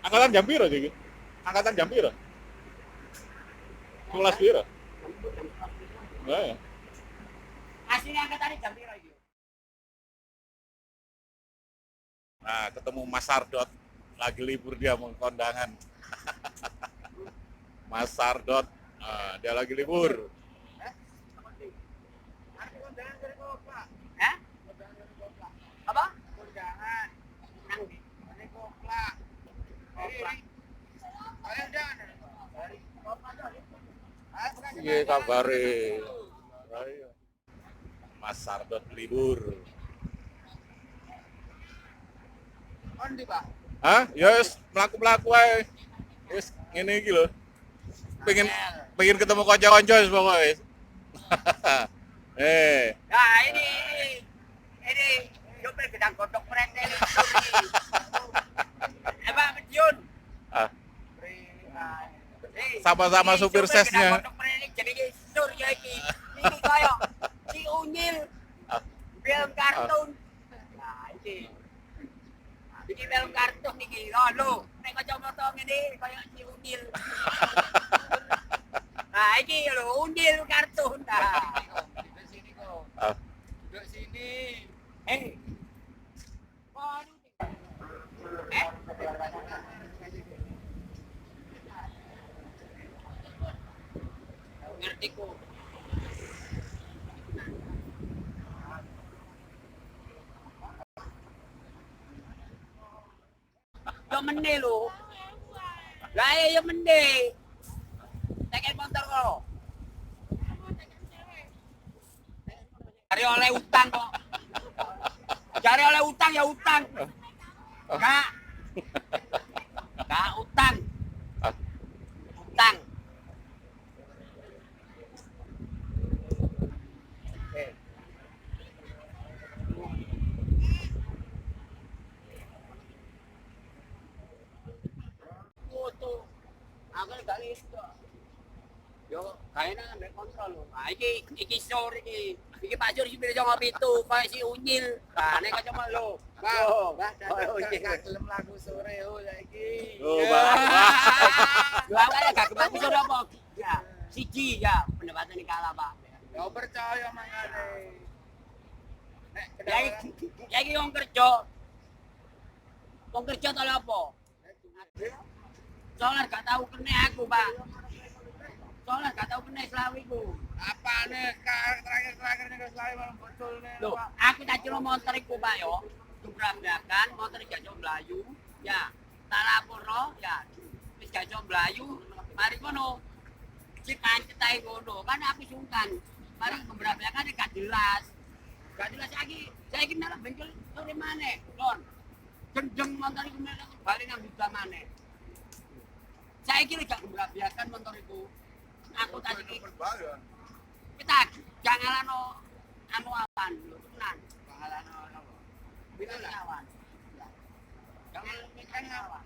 Angkatan jam piro iki? Angkatan jam piro? 11 piro? Nah, Aslinya angkatane jam piro iki? nah, ketemu Mas Sardot lagi libur dia mau kondangan. Mas Sardot, dia lagi libur. Hah? Apa? Kondangan. Nang ndi? Ini koplak. Koplak. Ayo dan. Iya kabare. Ayo. Mas Sardot libur. Ondi, Pak? Hah? Ya wis mlaku-mlaku ae. Wis ngene iki lho. Pengen ketemu kanca-kanca wis pokoke. Nah, ini Jopel gedang godok merente ini. Pak Medion. Ah, sama-sama supir sesnya. Godok merente jadi sur ya iki. Ini koyo si Unyil. Film kartun. Nah, iki. Iki film kartun iki. Lho, nek kacamata ngene koyo si Unyil. Nah, iki lho Unyil kartun. Nah. Ah. Duduk sini. Ngerti ko. Yo mende lho. Lah yo mende. Tekel motor ko. Cari oleh utang kok. Cari oleh utang ya utang. Enggak. Enggak utang. Utang. Foto. Aku gak lihat. Yo, kayaknya nggak kontrol loh. Nah, iki sore iki. Iki Pak Jur sih bisa ngopi itu, kayak si Unyil. Nah, nek kacama lo. Mbak, gak gelem lagu sore yo saiki. Oh, Bang. Lah kaya gak gelem sore apa? Ya, siji ya, pendapatan kalah, Pak. Ya percaya mangane. Ya iki wong kerja. Wong kerja tau apa? Soalnya gak tahu kene aku, Pak. Soalnya gak tahu kena Slawi ku. Apa nih terakhir nih Selawi malam betul nih. Loh, aku tak cilo motor iku Pak yo. Dubrakan motor gajah Melayu. Ya, tak laporno ya. Wis gajah Melayu, mari kono. Cek ae ngono. Kan aku sungkan. Mari beberapa kan gak jelas. Gak jelas lagi. Saiki nang bengkel sore maneh, Lon. Gendeng motor iku bali nang buka maneh. Saiki gak beberapa motor iku. Aku tadi berbahaya. kita jangan anu awan tenan jangan anu apa bila awan jangan mikir awan